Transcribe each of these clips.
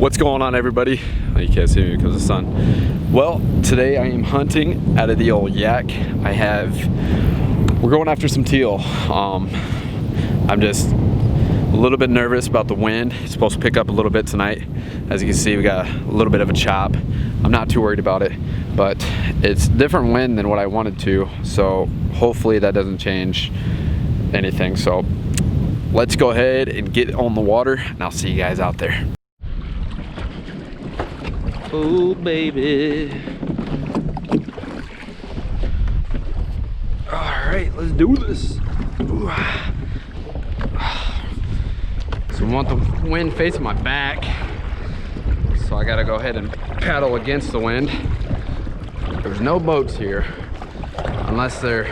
What's going on, everybody? Oh, you can't see me because of the sun. Well, today I am hunting out of the old yak. We're going after some teal. I'm just a little bit nervous about the wind. It's supposed to pick up a little bit tonight. As you can see, we got a little bit of a chop. I'm not too worried about it, but it's different wind than what I wanted to, so hopefully that doesn't change anything. So let's go ahead and get on the water, and I'll see you guys out there. Oh baby. All right, let's do this. Ooh. So I want the wind facing my back, so I gotta go ahead and paddle against the wind. There's no boats here unless they're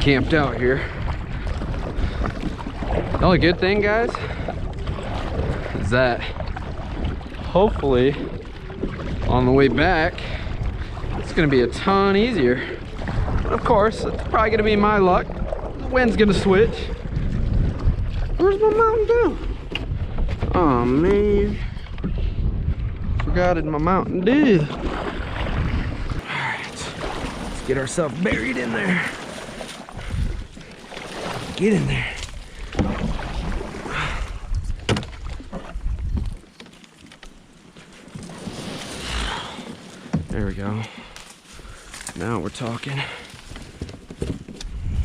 camped out here. The only good thing, guys, is that hopefully on the way back it's gonna be a ton easier. But of course, it's probably gonna be my luck. The wind's gonna switch. Where's my Mountain Dew? Oh man, forgot it in my Mountain Dew. Alright, let's get ourselves buried in there. Get in there. There we go. Now we're talking.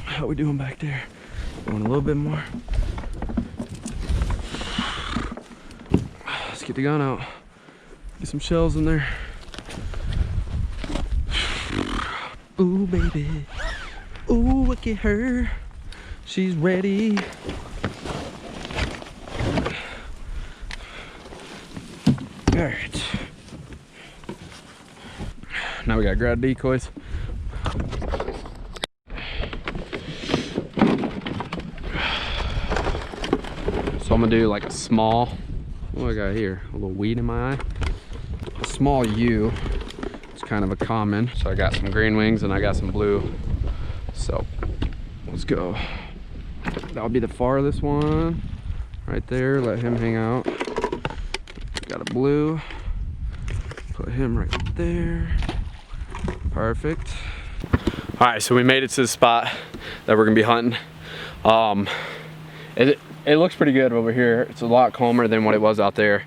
How we doing back there? Going a little bit more. Let's get the gun out. Get some shells in there. Ooh, baby. Ooh, look at her. She's ready. All right. Now we gotta grab decoys. So I'm gonna do like a small, what do I got here? A little weed in my eye. A small U. It's kind of a common. So I got some green wings and I got some blue. So let's go. That'll be the farthest one. Right there, let him hang out. Got a blue. Put him right there. Perfect. All right, so we made it to the spot that we're gonna be hunting. It looks pretty good over here. It's a lot calmer than what it was out there.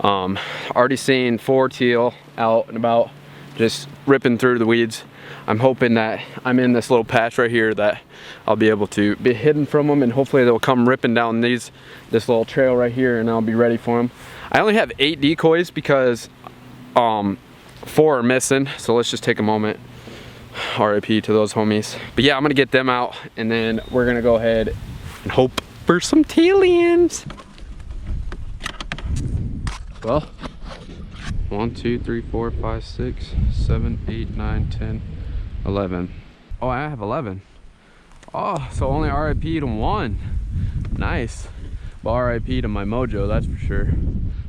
Already seen 4 teal out and about, just ripping through the weeds. I'm hoping that I'm in this little patch right here that I'll be able to be hidden from them, and hopefully they'll come ripping down this little trail right here, and I'll be ready for them. I only have 8 decoys because 4 are missing, so let's just take a moment. RIP to those homies. But yeah, I'm gonna get them out, and then we're gonna go ahead and hope for some tealians. Well, 1, 2, 3, 4, 5, 6, 7, 8, 9, 10, 11. Oh, I have 11. Oh, so only RIP to 1. Nice. But RIP to my mojo, that's for sure.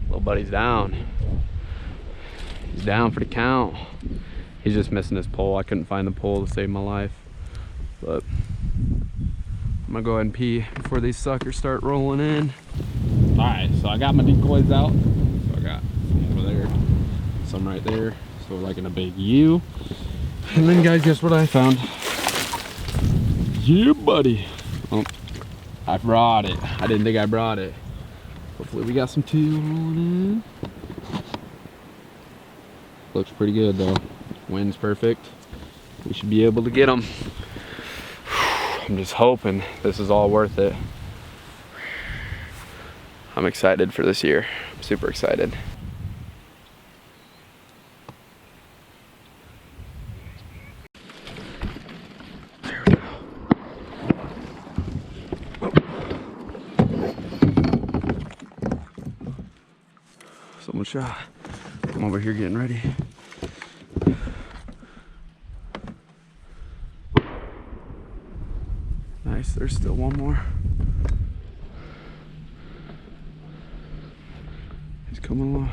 Little buddy's down. He's down for the count. He's just missing his pole. I couldn't find the pole to save my life. But I'm gonna go ahead and pee before these suckers start rolling in. All right, so I got my decoys out. So I got some over there, some right there. So like in a big U. And then guys, guess what I found? Yeah, buddy. Oh, I brought it. I didn't think I brought it. Hopefully we got some teal rolling in. Looks pretty good though. Wind's perfect. We should be able to get them. I'm just hoping this is all worth it. I'm excited for this year. I'm super excited. There we go. Someone shot. I'm over here getting ready. Nice, there's still one more. He's coming along.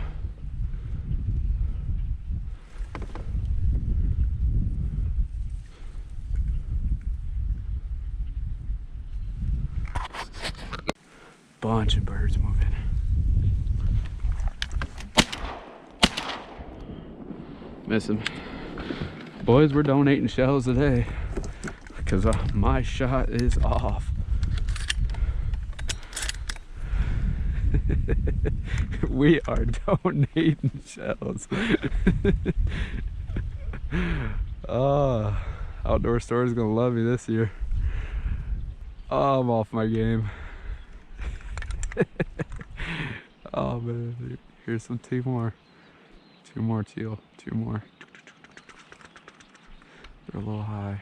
Bunch of birds moving. Miss him. Boys, we're donating shells today because my shot is off. We are donating shells. Oh, outdoor store is gonna love me this year. Oh, I'm off my game. Oh man, here's some two more teal, two more. They're a little high.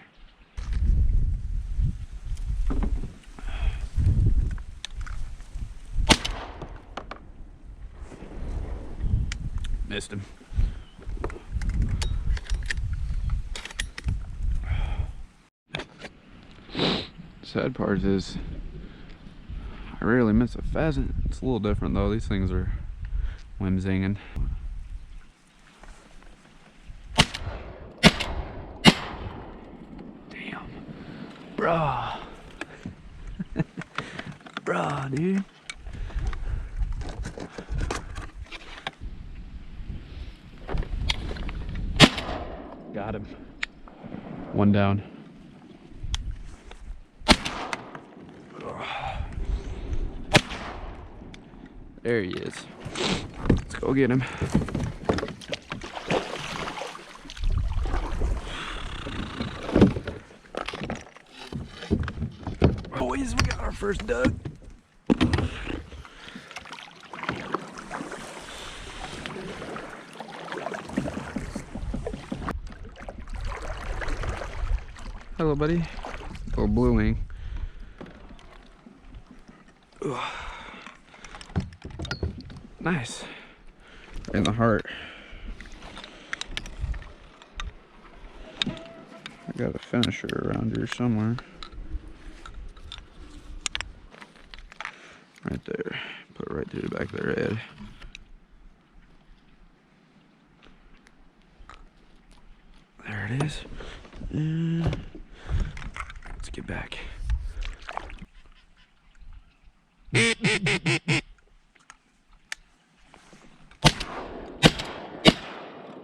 Missed him. Sad part is I rarely miss a pheasant. It's a little different though. These things are whimsinging. Damn. Bruh. Bruh, dude. Got him. One down. There he is. Let's go get him. Boys, we got our first duck. Hello, buddy. Little blue wing. Ugh. Nice. In the heart. I got a finisher around here somewhere. Right there. Put it right through the back of their head. There it is. And let's get back.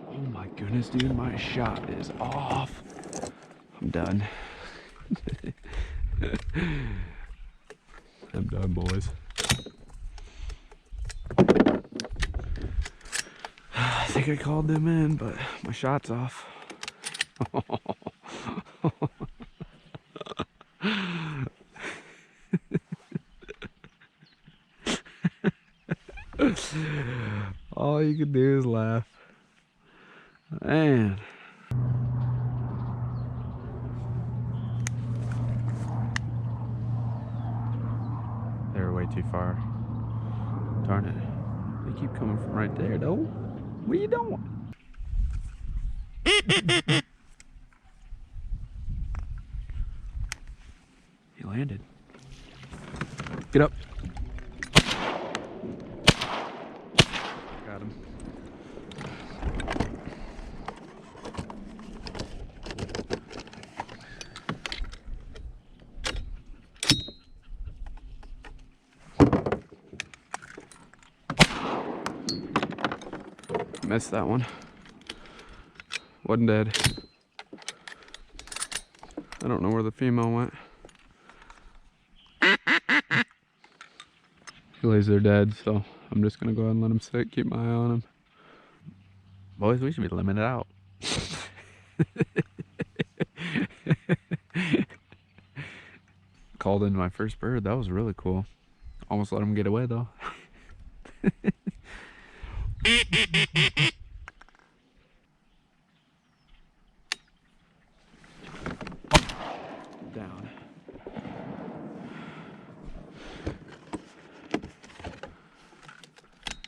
Oh my goodness, dude, my shot is off. I'm done. I'm done, boys. I think I called them in, but my shot's off. All you can do is laugh. Man. They were way too far. Darn it. They keep coming from right there, though. What are you doing? He landed. Get up. Got him. Missed that one. Wasn't dead. I don't know where the female went. He lays there dead, so I'm just gonna go ahead and let him sit, keep my eye on him. Boys, we should be limited out. Called in my first bird. That was really cool. Almost let him get away though. Down.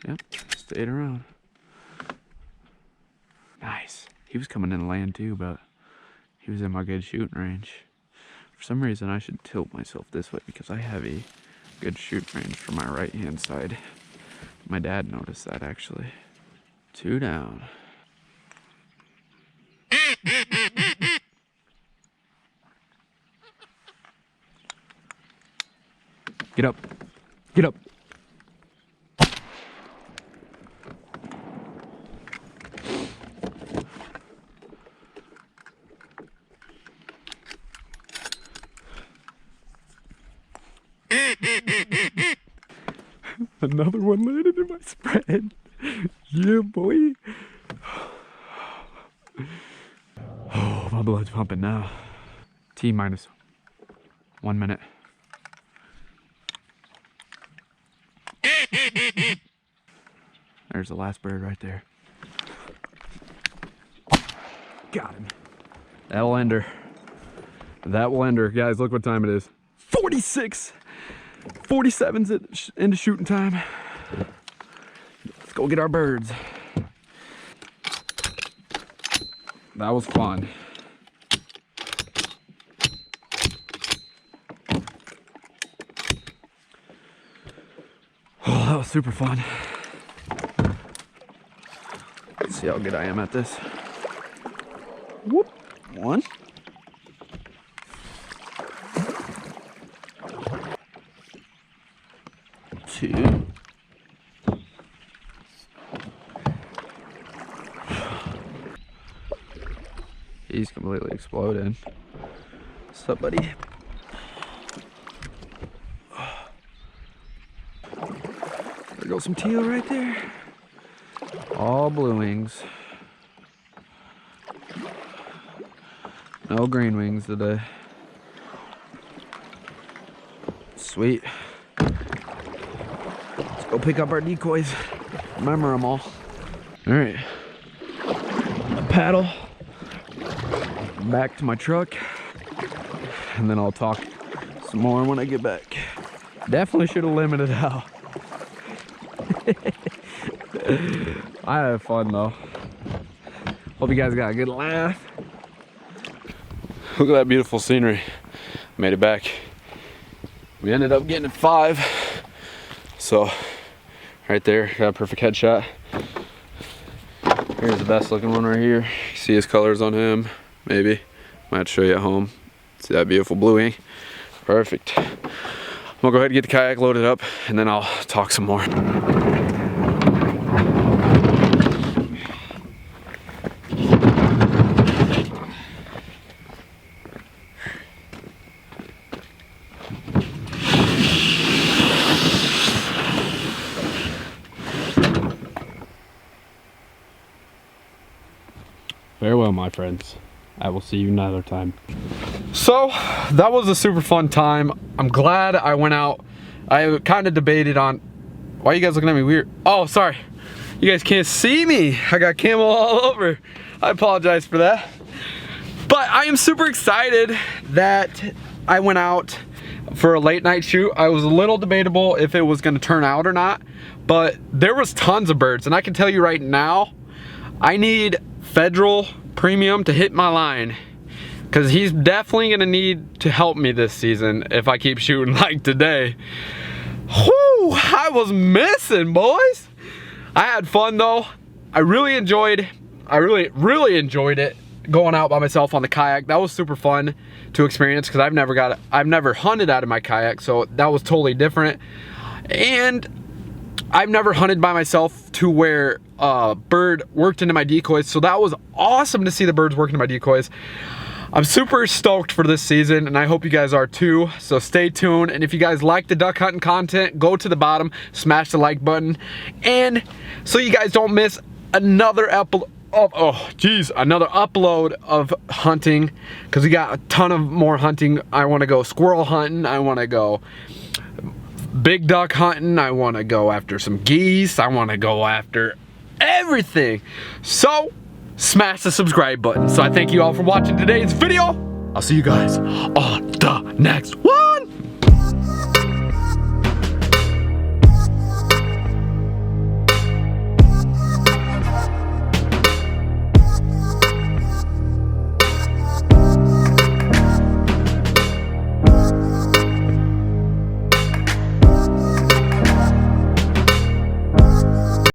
Yep, stayed around. Nice. He was coming in the land too, but he was in my good shooting range. For some reason, I should tilt myself this way because I have a good shooting range for my right hand side. My dad noticed that actually. 2 down. Get up. Get up. Another one landed in my spread. Yeah, boy. Oh, my blood's pumping now. T minus 1 minute. There's the last bird right there. Got him. That'll end her. That will end her. Guys, look what time it is. 46. 47's into shooting time. Let's go get our birds. That was fun. Oh, that was super fun. Let's see how good I am at this. Whoop. 1. 2. He's completely exploded. What's up, buddy? There goes some teal right there. All blue wings. No green wings today. Sweet. Let's go pick up our decoys. Remember them all. All right. Paddle back to my truck, and then I'll talk some more when I get back. Definitely should have limited out. I had fun though. Hope you guys got a good laugh. Look at that beautiful scenery. Made it back. We ended up getting 5. So right there, got a perfect headshot. Here's the best looking one right here. You see his colors on him, maybe. Might have to show you at home. See that beautiful blue wing? Perfect. I'm gonna go ahead and get the kayak loaded up, and then I'll talk some more. Farewell, my friends. I will see you another time. So, that was a super fun time. I'm glad I went out. I kind of debated on... Why are you guys looking at me weird? Oh, sorry. You guys can't see me. I got camel all over. I apologize for that. But I am super excited that I went out for a late night shoot. I was a little debatable if it was going to turn out or not. But there was tons of birds. And I can tell you right now, I need Federal Premium to hit my line, because he's definitely gonna need to help me this season if I keep shooting like today. Whew, I was missing, boys. I had fun though. I really enjoyed it going out by myself on the kayak. That was super fun to experience, because I've never hunted out of my kayak, so that was totally different. And I've never hunted by myself to where a bird worked into my decoys, so that was awesome to see the birds working into my decoys. I'm super stoked for this season, and I hope you guys are too, so stay tuned. And if you guys like the duck hunting content, go to the bottom, smash the like button, and so you guys don't miss another upload of hunting, because we got a ton of more hunting. I want to go squirrel hunting, I want to go big duck hunting, I want to go after some geese, I want to go after everything. So smash the subscribe button. So I thank you all for watching today's video. I'll see you guys on the next one.